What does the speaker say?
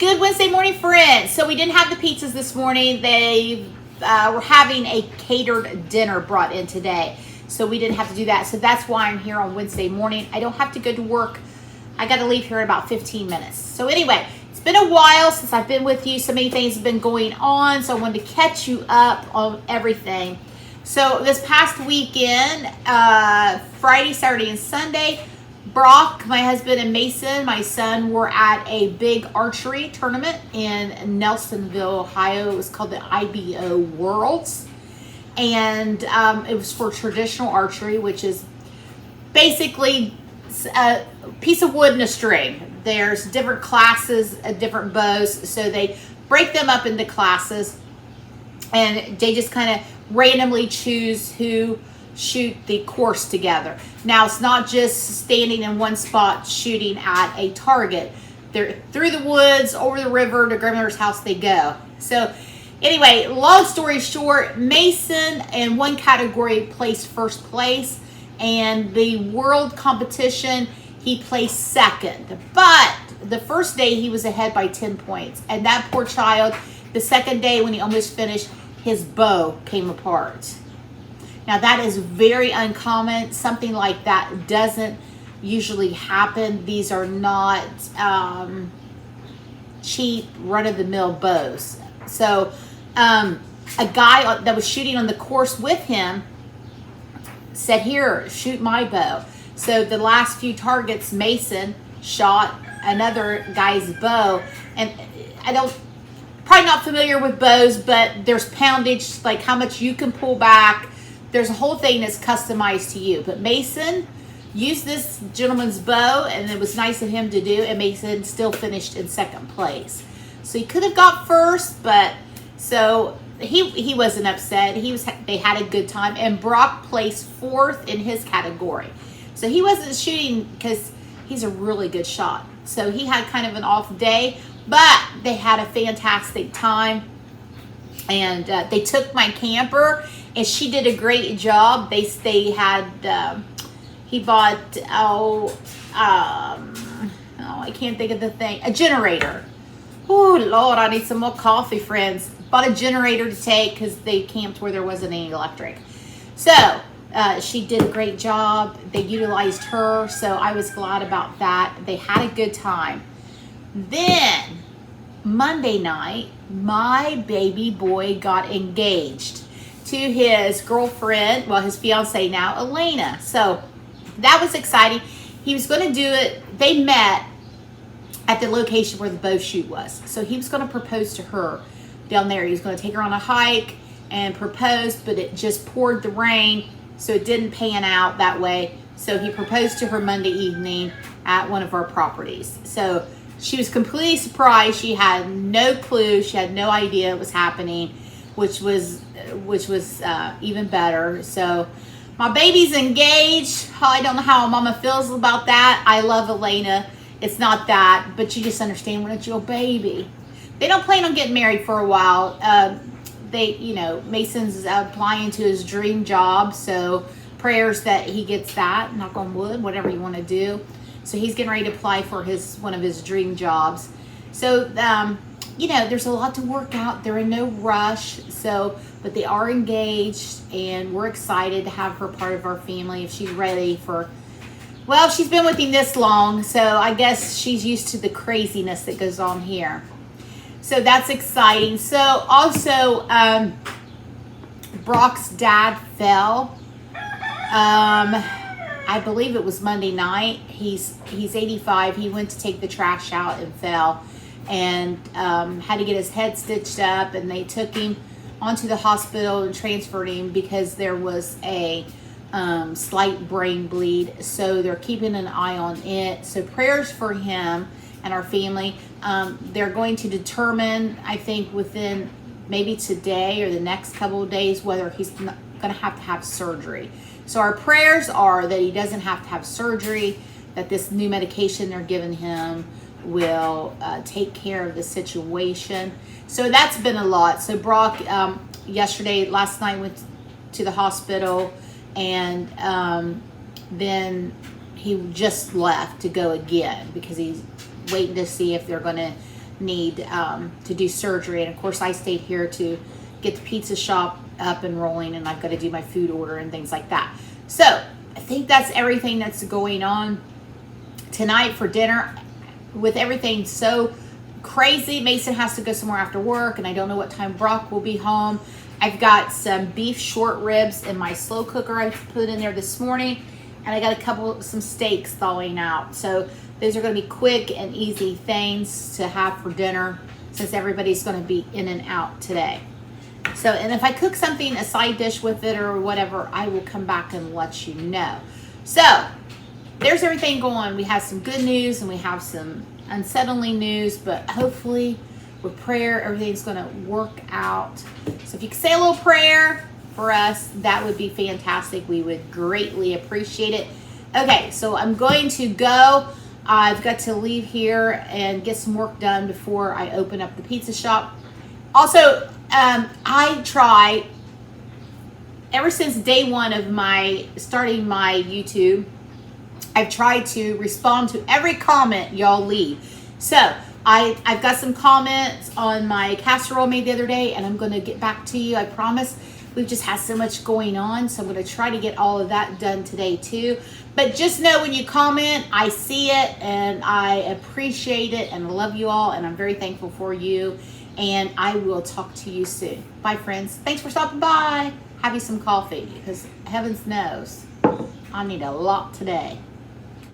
Good Wednesday morning, friends. So we didn't have the pizzas this morning. They were having a catered dinner brought in today. So we didn't have to do that. So that's why I'm here on Wednesday morning. I don't have to go to work. I got to leave here in about 15 minutes. So anyway, it's been a while since I've been with you. So many things have been going on. So I wanted to catch you up on everything. So this past weekend, Friday, Saturday, and Sunday, Brock, my husband, and Mason, my son, were at a big archery tournament in Nelsonville, Ohio. It was called the IBO Worlds. And it was for traditional archery, which is basically a piece of wood and a string. There's different classes, different bows. So they break them up into classes. And they just kind of randomly choose who shoot the course together. Now, it's not just standing in one spot shooting at a target. They're through the woods, over the river, to grandmother's house they go. So anyway, long story short, Mason in one category placed first place, and the world competition, he placed second. But the first day he was ahead by 10 points. And that poor child, the second day when he almost finished, his bow came apart. Now that is very uncommon. Something like that doesn't usually happen. These are not cheap run-of-the-mill bows. So a guy that was shooting on the course with him said, "Here, shoot my bow." So the last few targets, Mason shot another guy's bow. And I don't, probably not familiar with bows, but there's poundage, like how much you can pull back. There's a whole thing that's customized to you. But Mason used this gentleman's bow, and it was nice of him to do, and Mason still finished in second place. So he could have got first, but so he wasn't upset. They had a good time, and Brock placed fourth in his category. So he wasn't shooting because he's a really good shot. So he had kind of an off day, but they had a fantastic time. And they took my camper, and she did a great job. He bought, I can't think of the thing, a generator. Oh, Lord, I need some more coffee, friends. Bought a generator to take because they camped where there wasn't any electric. So she did a great job. They utilized her, so I was glad about that. They had a good time. Then Monday night, my baby boy got engaged to his girlfriend, well, his fiance now, Elena. So that was exciting. He was going to do it. They met at the location where the bow shoot was. So he was going to propose to her down there. He was going to take her on a hike and propose, but it just poured the rain, so it didn't pan out that way. So he proposed to her Monday evening at one of our properties. So she was completely surprised. She had no clue. She had no idea it was happening, which was even better. So my baby's engaged. I don't know how mama feels about that. I love Elena. It's not that, but you just understand when it's your baby. They don't plan on getting married for a while. Mason's applying to his dream job. So prayers that he gets that, knock on wood, whatever you want to do. So he's getting ready to apply for one of his dream jobs. So, there's a lot to work out. They're in no rush. But they are engaged, and we're excited to have her part of our family if she's ready she's been with him this long. So I guess she's used to the craziness that goes on here. So that's exciting. So also, Brock's dad fell. I believe it was Monday night. He's 85. He went to take the trash out and fell, and had to get his head stitched up, and they took him onto the hospital and transferred him because there was a slight brain bleed. So they're keeping an eye on it. So prayers for him and our family. They're going to determine, I think, within maybe today or the next couple of days whether he's going to have surgery. So our prayers are that he doesn't have to have surgery, that this new medication they're giving him will take care of the situation. So that's been a lot. So Brock, last night went to the hospital, and then he just left to go again because he's waiting to see if they're going to need to do surgery. And of course I stayed here to get the pizza shop up and rolling, and I've got to do my food order and things like that. So I think that's everything that's going on tonight for dinner. With everything so crazy, Mason has to go somewhere after work, and I don't know what time Brock will be home. I've got some beef short ribs in my slow cooker I put in there this morning, and I got some steaks thawing out. So those are going to be quick and easy things to have for dinner, since everybody's going to be in and out today. So, and if I cook something, a side dish with it or whatever, I will come back and let you know. So there's everything going. We have some good news and we have some unsettling news, but hopefully with prayer, everything's going to work out. So if you could say a little prayer for us, that would be fantastic. We would greatly appreciate it. Okay, so I'm going to go. I've got to leave here and get some work done before I open up the pizza shop. Also, I try, ever since day one of starting my YouTube, I've tried to respond to every comment y'all leave. So I've got some comments on my casserole made the other day, and I'm going to get back to you, I promise. We've just had so much going on, so I'm going to try to get all of that done today too. But just know when you comment, I see it, and I appreciate it, and I love you all, and I'm very thankful for you. And I will talk to you soon. Bye, friends. Thanks for stopping by. Have you some coffee, because heavens knows I need a lot today.